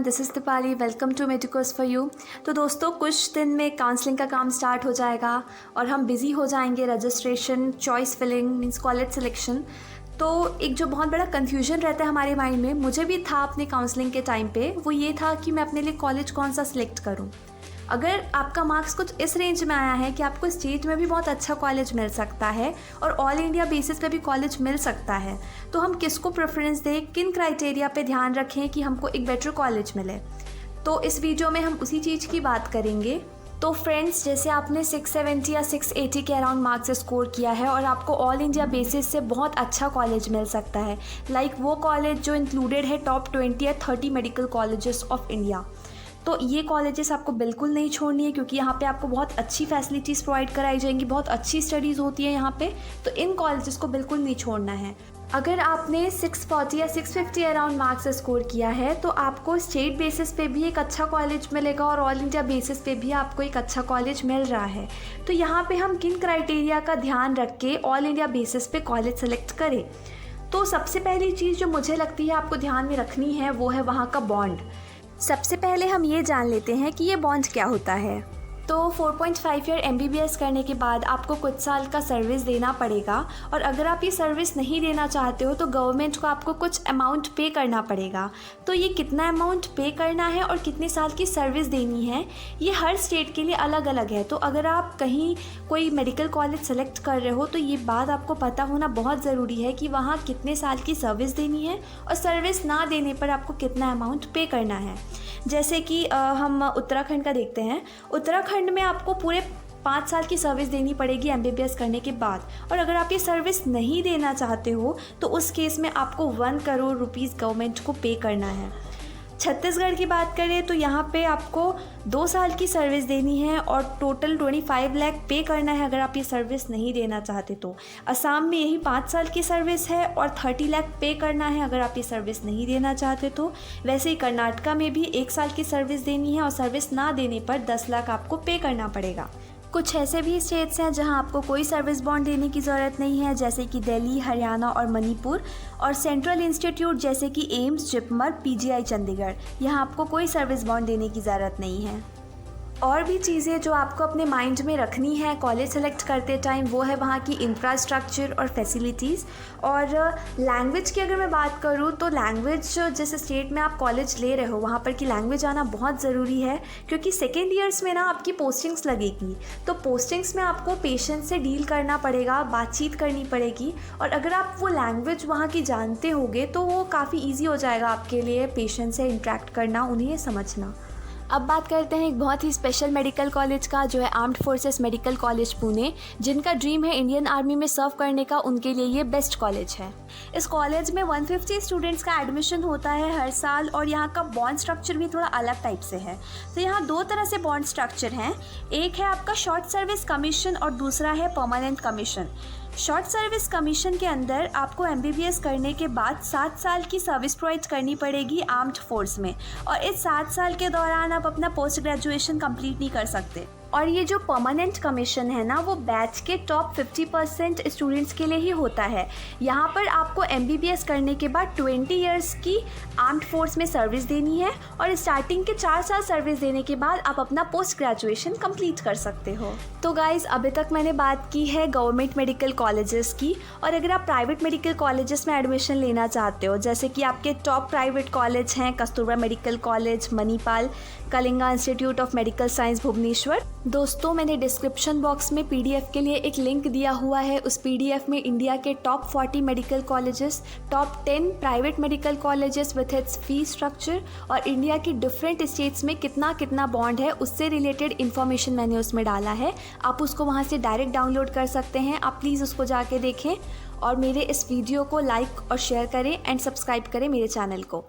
Everyone, this is Deepali. Welcome to medicos for you. तो दोस्तों, कुछ दिन में काउंसलिंग का काम स्टार्ट हो जाएगा और हम बिज़ी हो जाएंगे registration, choice filling means college selection. तो एक जो बहुत बड़ा कन्फ्यूजन रहता है हमारे माइंड में, मुझे भी था अपने काउंसलिंग के टाइम पे, वो ये था कि मैं अपने लिए कॉलेज कौन सा सिलेक्ट करूँ। अगर आपका मार्क्स कुछ इस रेंज में आया है कि आपको स्टेट में भी बहुत अच्छा कॉलेज मिल सकता है और ऑल इंडिया बेसिस पे भी कॉलेज मिल सकता है, तो हम किसको प्रेफरेंस दें, किन क्राइटेरिया पे ध्यान रखें कि हमको एक बेटर कॉलेज मिले। तो इस वीडियो में हम उसी चीज़ की बात करेंगे। तो फ्रेंड्स, जैसे आपने 670 या 680 के अराउंड मार्क्स स्कोर किया है और आपको ऑल इंडिया बेसिस से बहुत अच्छा कॉलेज मिल सकता है, लाइक वो कॉलेज जो इंक्लूडेड है टॉप 20 या 30 मेडिकल कॉलेजेस ऑफ इंडिया, तो ये कॉलेजेस आपको बिल्कुल नहीं छोड़नी है, क्योंकि यहाँ पे आपको बहुत अच्छी फैसिलिटीज़ प्रोवाइड कराई जाएंगी, बहुत अच्छी स्टडीज़ होती है यहाँ पे। तो इन कॉलेजेस को बिल्कुल नहीं छोड़ना है। अगर आपने 640 या 650 अराउंड मार्क्स स्कोर किया है तो आपको स्टेट बेसिस पे भी एक अच्छा कॉलेज मिलेगा और ऑल इंडिया बेसिस पे भी आपको एक अच्छा कॉलेज मिल रहा है। तो यहाँ पे हम किन क्राइटेरिया का ध्यान रख के ऑल इंडिया बेसिस पे कॉलेज सेलेक्ट करें। तो सबसे पहली चीज़ जो मुझे लगती है आपको ध्यान में रखनी है वो है वहाँ का बॉन्ड। सबसे पहले हम ये जान लेते हैं कि ये बॉन्ड क्या होता है। तो 4.5 ईयर MBBS करने के बाद आपको कुछ साल का सर्विस देना पड़ेगा, और अगर आप ये सर्विस नहीं देना चाहते हो तो गवर्नमेंट को आपको कुछ अमाउंट पे करना पड़ेगा। तो ये कितना अमाउंट पे करना है और कितने साल की सर्विस देनी है, ये हर स्टेट के लिए अलग अलग है। तो अगर आप कहीं कोई मेडिकल कॉलेज सेलेक्ट कर रहे हो तो ये बात आपको पता होना बहुत ज़रूरी है कि वहाँ कितने साल की सर्विस देनी है और सर्विस ना देने पर आपको कितना अमाउंट पे करना है। जैसे कि हम उत्तराखंड का देखते हैं। उत्तराखंड में आपको पूरे 5 साल की सर्विस देनी पड़ेगी MBBS करने के बाद, और अगर आप ये सर्विस नहीं देना चाहते हो तो उस केस में आपको 1 करोड़ रुपीज़ गवर्नमेंट को पे करना है। छत्तीसगढ़ की बात करें तो यहाँ पे आपको 2 साल की सर्विस देनी है और टोटल 25 लाख पे करना है अगर आप ये सर्विस नहीं देना चाहते तो। असम में यही 5 साल की सर्विस है और 30 लाख पे करना है अगर आप ये सर्विस नहीं देना चाहते तो। वैसे ही कर्नाटका में भी 1 साल की सर्विस देनी है और सर्विस ना देने पर 10 लाख आपको पे करना पड़ेगा। कुछ ऐसे भी स्टेट्स हैं जहां आपको कोई सर्विस बॉन्ड देने की ज़रूरत नहीं है, जैसे कि दिल्ली, हरियाणा और मणिपुर। और सेंट्रल इंस्टीट्यूट जैसे कि एम्स, जिपमर, PGI चंडीगढ़, यहाँ आपको कोई सर्विस बॉन्ड देने की ज़रूरत नहीं है। और भी चीज़ें जो आपको अपने माइंड में रखनी है कॉलेज सेलेक्ट करते टाइम, वो है वहाँ की इंफ्रास्ट्रक्चर और फैसिलिटीज़। और लैंग्वेज की अगर मैं बात करूँ तो लैंग्वेज जिस स्टेट में आप कॉलेज ले रहे हो वहाँ पर की लैंग्वेज आना बहुत ज़रूरी है, क्योंकि सेकेंड ईयर्स में ना आपकी पोस्टिंग्स लगेगी। तो पोस्टिंग्स में आपको पेशेंट से डील करना पड़ेगा, बातचीत करनी पड़ेगी, और अगर आप वो लैंग्वेज वहाँ की जानते होगे तो वो काफ़ी ईजी हो जाएगा आपके लिए पेशेंट से इंटरेक्ट करना, उन्हें समझना। अब बात करते हैं एक बहुत ही स्पेशल मेडिकल कॉलेज का, जो है armed forces medical college Pune. जिनका ड्रीम है इंडियन आर्मी में सर्व करने का, उनके लिए ये बेस्ट कॉलेज है। इस कॉलेज में 150 स्टूडेंट्स का एडमिशन होता है हर साल, और यहाँ का बॉन्ड स्ट्रक्चर भी थोड़ा अलग टाइप से है। तो यहाँ 2 तरह से बॉन्ड स्ट्रक्चर हैं। एक है आपका शॉर्ट सर्विस कमीशन और दूसरा है permanent commission. Short service commission के अंदर आपको MBBS करने के बाद 7 साल की सर्विस प्रोवाइड करनी पड़ेगी आर्म्ड फोर्स में, और इस 7 साल के दौरान आप अपना पोस्ट ग्रेजुएशन कंप्लीट नहीं कर सकते। और ये जो परमानेंट कमीशन है ना, वो बैच के टॉप 50% स्टूडेंट्स के लिए ही होता है। यहाँ पर आपको MBBS करने के बाद 20 इयर्स की आर्म्ड फोर्स में सर्विस देनी है, और स्टार्टिंग के 4 साल सर्विस देने के बाद आप अपना पोस्ट ग्रेजुएशन कंप्लीट कर सकते हो। तो गाइज़, अभी तक मैंने बात की है गवर्नमेंट मेडिकल कॉलेजेस की, और अगर आप प्राइवेट मेडिकल कॉलेजेस में एडमिशन लेना चाहते हो, जैसे कि आपके टॉप प्राइवेट कॉलेज हैं Kasturba medical college, Manipal, Kalinga institute of medical science Bhubaneswar. दोस्तों, मैंने डिस्क्रिप्शन बॉक्स में PDF के लिए एक लिंक दिया हुआ है। उस PDF में इंडिया के top 40 medical colleges, top 10 private medical colleges with its fee structure, और इंडिया की डिफरेंट स्टेट्स में कितना कितना बॉन्ड है उससे रिलेटेड इन्फॉर्मेशन मैंने उसमें डाला है। आप उसको वहाँ से डायरेक्ट डाउनलोड कर सकते हैं। आप प्लीज़ उसको जाके देखें और मेरे इस वीडियो को लाइक और शेयर करें एंड सब्सक्राइब करें मेरे चैनल को।